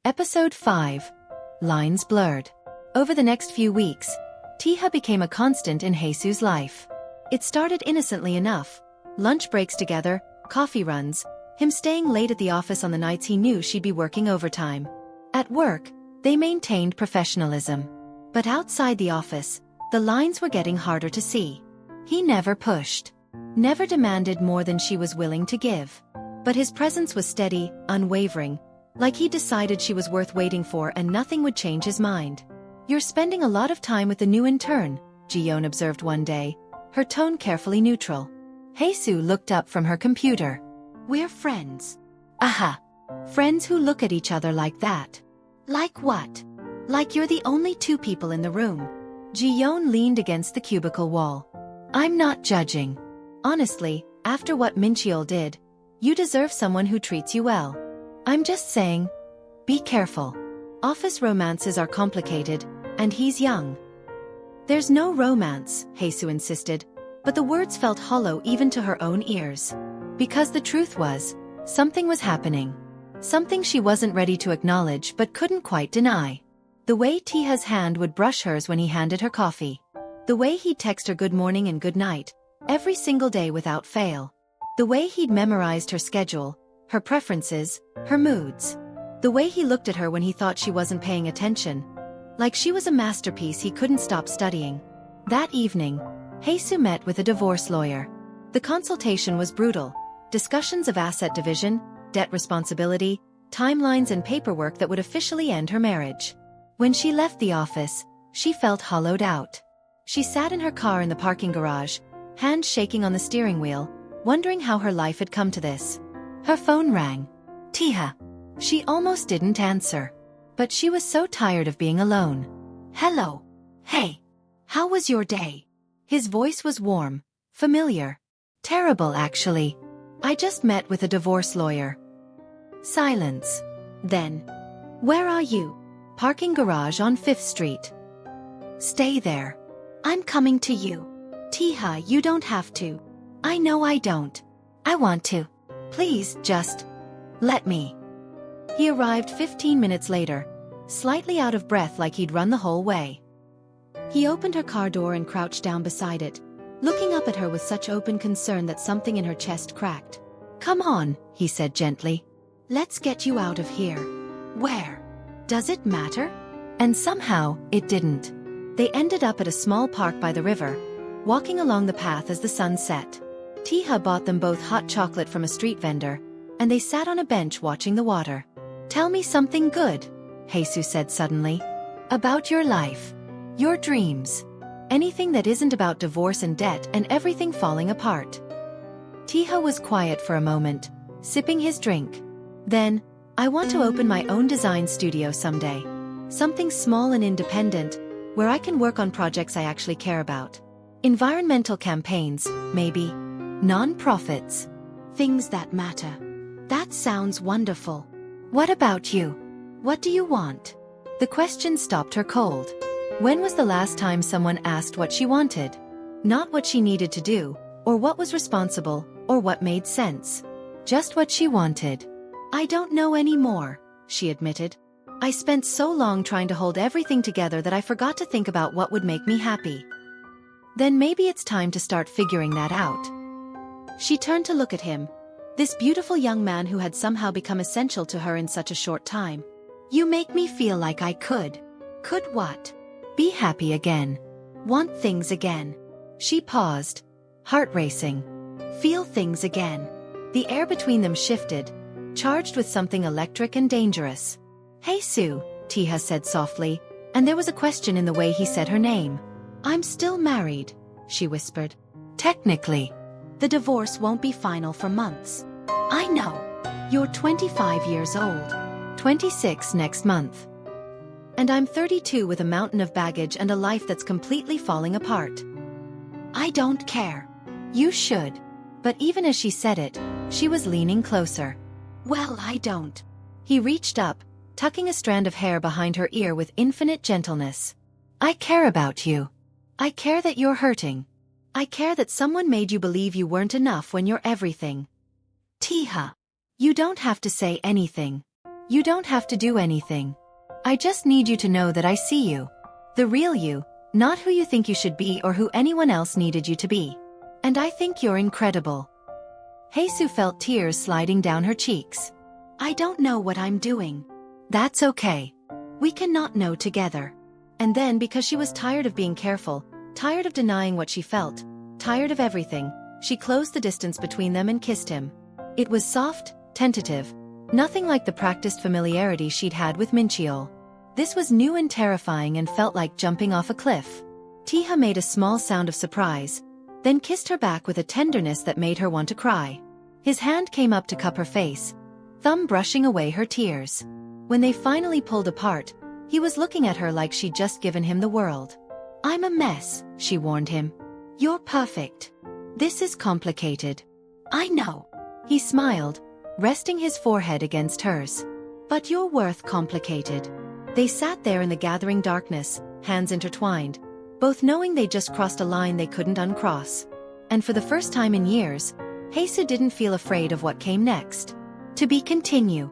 Episode 5. Lines Blurred. Over the next few weeks, Taeha became a constant in Haesu's life. It started innocently enough. Lunch breaks together, coffee runs, him staying late at the office on the nights he knew she'd be working overtime. At work, they maintained professionalism. But outside the office, the lines were getting harder to see. He never pushed. Never demanded more than she was willing to give. But his presence was steady, unwavering, like he decided she was worth waiting for and nothing would change his mind. "You're spending a lot of time with the new intern," Jiyeon observed one day, her tone carefully neutral. Haesu looked up from her computer. "We're friends." "Aha. Friends who look at each other like that." "Like what?" "Like you're the only two people in the room." Jiyeon leaned against the cubicle wall. "I'm not judging. Honestly, after what Mincheol did, you deserve someone who treats you well. I'm just saying, be careful. Office romances are complicated, and he's young." "There's no romance," Haesu insisted, but the words felt hollow even to her own ears. Because the truth was, something was happening. Something she wasn't ready to acknowledge but couldn't quite deny. The way Taeha's hand would brush hers when he handed her coffee. The way he'd text her good morning and good night, every single day without fail. The way he'd memorized her schedule, her preferences, her moods. The way he looked at her when he thought she wasn't paying attention. Like she was a masterpiece he couldn't stop studying. That evening, Haesu met with a divorce lawyer. The consultation was brutal. Discussions of asset division, debt responsibility, timelines and paperwork that would officially end her marriage. When she left the office, she felt hollowed out. She sat in her car in the parking garage, hands shaking on the steering wheel, wondering how her life had come to this. Her phone rang. "Taeha." She almost didn't answer. But she was so tired of being alone. "Hello. Hey. How was your day?" His voice was warm, familiar. "Terrible, actually. I just met with a divorce lawyer." Silence. Then, "Where are you?" "Parking garage on 5th Street. "Stay there. I'm coming to you." "Taeha, you don't have to." "I know I don't. I want to. Please, just let me." He arrived 15 minutes later, slightly out of breath like he'd run the whole way. He opened her car door and crouched down beside it, looking up at her with such open concern that something in her chest cracked. "Come on," he said gently. "Let's get you out of here." "Where? Does it matter?" And somehow, it didn't. They ended up at a small park by the river, walking along the path as the sun set. Taeha bought them both hot chocolate from a street vendor, and they sat on a bench watching the water. "Tell me something good," Haesu said suddenly. "About your life. Your dreams. Anything that isn't about divorce and debt and everything falling apart." Taeha was quiet for a moment, sipping his drink. Then, "I want to open my own design studio someday. Something small and independent, where I can work on projects I actually care about. Environmental campaigns, maybe. Non-profits. Things that matter." "That sounds wonderful. What about you? What do you want?" The question stopped her cold. When was the last time someone asked what she wanted? Not what she needed to do, or what was responsible, or what made sense. Just what she wanted. "I don't know anymore," she admitted. "I spent so long trying to hold everything together that I forgot to think about what would make me happy." "Then maybe it's time to start figuring that out." She turned to look at him, this beautiful young man who had somehow become essential to her in such a short time. "You make me feel like I could." "Could what?" "Be happy again. Want things again." She paused, heart racing. "Feel things again." The air between them shifted, charged with something electric and dangerous. "Haesu," Taeha said softly, and there was a question in the way he said her name. "I'm still married," she whispered. "Technically. The divorce won't be final for months." "I know. You're 25 years old. 26 next month. And I'm 32 with a mountain of baggage and a life that's completely falling apart." "I don't care." "You should." But even as she said it, she was leaning closer. "Well, I don't." He reached up, tucking a strand of hair behind her ear with infinite gentleness. "I care about you. I care that you're hurting. I care that someone made you believe you weren't enough when you're everything." "Taeha. You don't have to say anything. You don't have to do anything. I just need you to know that I see you. The real you, not who you think you should be or who anyone else needed you to be. And I think you're incredible. Haesoo felt tears sliding down her cheeks. I don't know what I'm doing. That's okay. We can not know together. And then, because she was tired of being careful, tired of denying what she felt, tired of everything, she closed the distance between them and kissed him. It was soft, tentative, nothing like the practiced familiarity she'd had with Mincheol. This was new and terrifying and felt like jumping off a cliff. Taeha made a small sound of surprise, then kissed her back with a tenderness that made her want to cry. His hand came up to cup her face, thumb brushing away her tears. When they finally pulled apart, he was looking at her like she'd just given him the world. I'm a mess, she warned him. You're perfect. This is complicated. I know. He smiled, resting his forehead against hers. But you're worth complicated. They sat there in the gathering darkness, hands intertwined, both knowing they just crossed a line they couldn't uncross. And for the first time in years, Haesoo didn't feel afraid of what came next. To be continued.